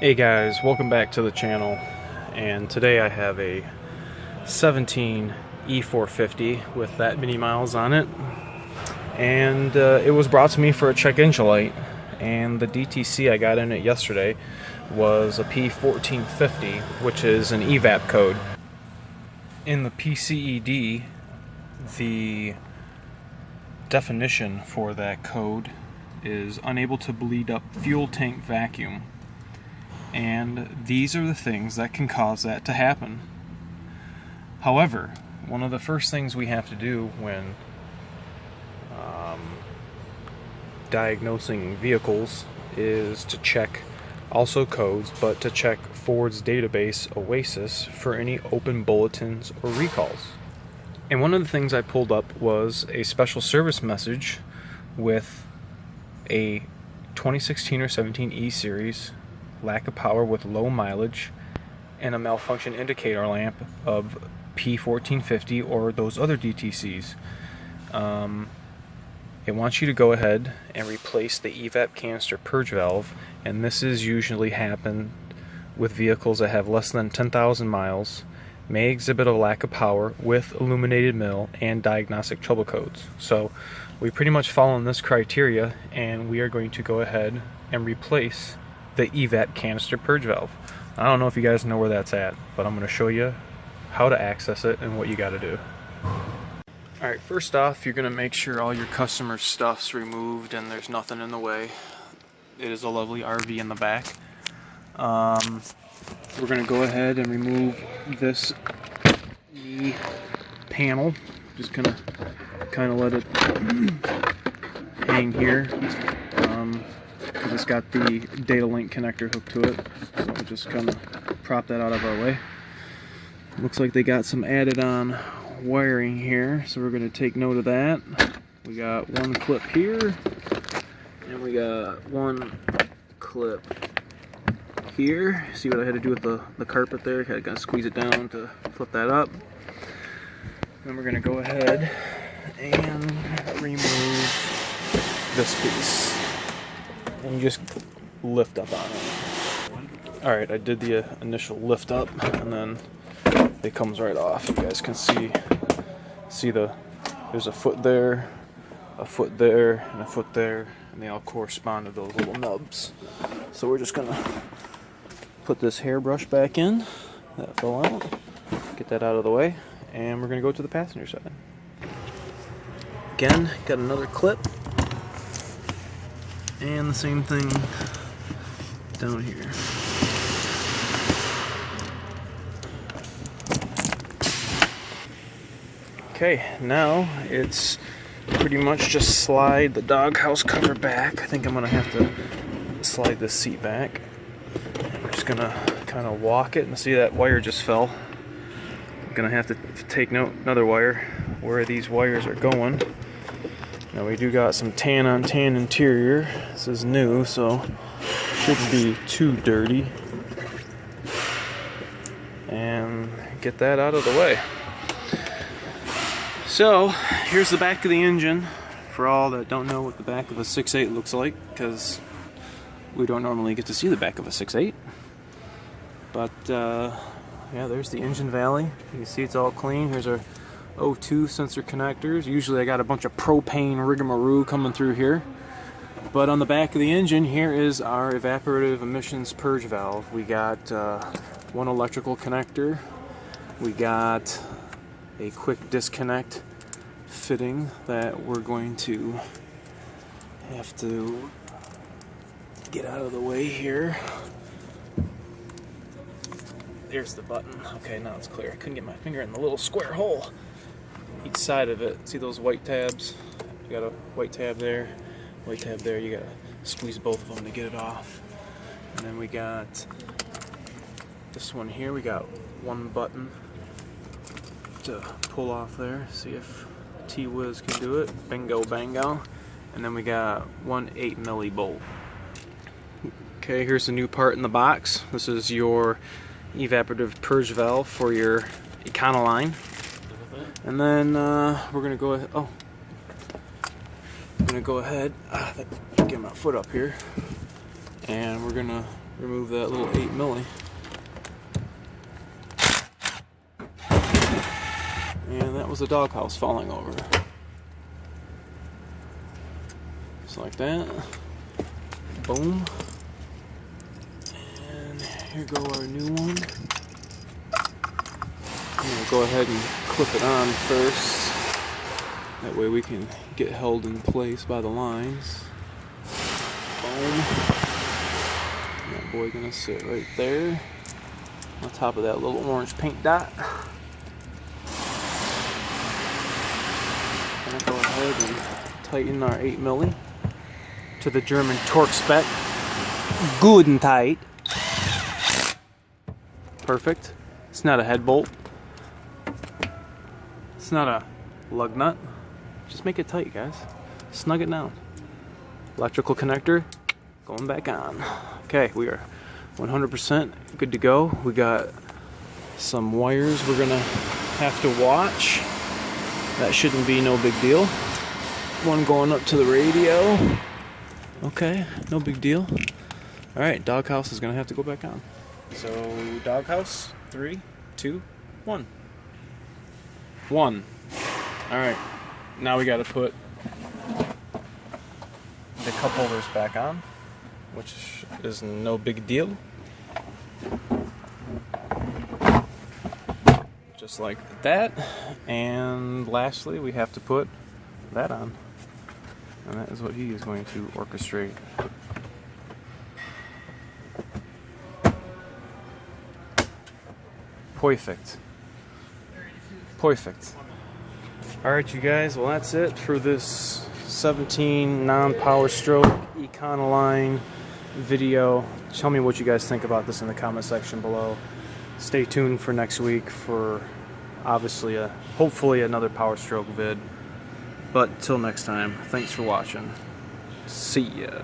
Hey guys, welcome back to the channel, and today I have a 17 E450 with that many miles on it, and it was brought to me for a check engine light, and the DTC I got in it yesterday was a P1450, which is an Evap code. In the PCED, the definition for that code is unable to bleed up fuel tank vacuum. And these are the things that can cause that to happen. However, one of the first things we have to do when diagnosing vehicles is to check also codes, but to check Ford's database Oasis for any open bulletins or recalls. And one of the things I pulled up was a special service message with a 2016 or 17 E-series lack of power with low mileage and a malfunction indicator lamp of P1450 or those other DTCs. It wants you to go ahead and replace the Evap canister purge valve, and this is usually happen with vehicles that have less than 10,000 miles, may exhibit a lack of power with illuminated mill and diagnostic trouble codes. So we pretty much fall in this criteria, and we are going to go ahead and replace the Evap canister purge valve. I don't know if you guys know where that's at, but I'm going to show you how to access it and what you got to do. Alright, first off, you're going to make sure all your customer stuff's removed and there's nothing in the way. It is a lovely RV in the back. We're going to go ahead and remove this knee panel. Just going to kind of let it hang here. It's got the data link connector hooked to it, so we're just gonna prop that out of our way. Looks like they got some added on wiring here, so we're gonna take note of that. We got one clip here, and we got one clip here. See what I had to do with the carpet there? I gotta squeeze it down to flip that up. Then we're gonna go ahead and remove this piece. And you just lift up on it. Alright, I did the initial lift up, and then it comes right off. You guys can see there's a foot there, and a foot there, and they all correspond to those little nubs. So we're just gonna put this hairbrush back in. That fell out. Get that out of the way, and we're gonna go to the passenger side. Again, got another clip. And the same thing down here. Okay, now it's pretty much just slide the doghouse cover back. I think I'm gonna have to slide this seat back. I'm just gonna kind of walk it, and see that wire just fell. I'm gonna have to take note another wire where these wires are going. Now we do got some tan on tan interior. This is new, so shouldn't be too dirty. And get that out of the way. So here's the back of the engine for all that don't know what the back of a 6.8 looks like, because we don't normally get to see the back of a 6.8. But yeah, there's the engine valley. You can see it's all clean. Here's our O2 sensor connectors. Usually I got a bunch of propane rigmarole coming through here, but on the back of the engine here is our evaporative emissions purge valve. We got one electrical connector, we got a quick disconnect fitting that we're going to have to get out of the way here. There's the button. Okay, now it's clear. I couldn't get my finger in the little square hole each side of it. See those white tabs? You got a white tab there, white tab there. You gotta squeeze both of them to get it off. And then we got this one here. We got one button to pull off there. See if T-Wiz can do it. Bingo bango. And then we got one 8 milli bolt. Okay, here's the new part in the box. This is your evaporative purge valve for your Econoline. And then we're gonna go ahead. Oh, I'm gonna go ahead. Get my foot up here, and we're gonna remove that little 8mm. And that was the doghouse falling over. Just like that. Boom. And here go our new one. I'm going to go ahead and clip it on first. That way we can get held in place by the lines. Boom. And that boy gonna sit right there on top of that little orange paint dot. Gonna go ahead and tighten our 8mm to the German torque spec. Good and tight. Perfect. It's not a head bolt. It's not a lug nut. Just make it tight, guys. Snug it down. Electrical connector going back on. Okay, we are 100% good to go. We got some wires we're gonna have to watch. That shouldn't be no big deal. One going up to the radio. Okay, no big deal. All right, doghouse is gonna have to go back on. So doghouse, 3, 2, 1. 1. All right, now we got to put the cup holders back on, which is no big deal. Just like that. And lastly, we have to put that on. And that is what he is going to orchestrate. Perfect. Perfect. Alright, you guys, well, that's it for this 17 non-power stroke Econoline video. Tell me what you guys think about this in the comment section below. Stay tuned for next week for obviously hopefully another power stroke vid. But till next time, thanks for watching. See ya.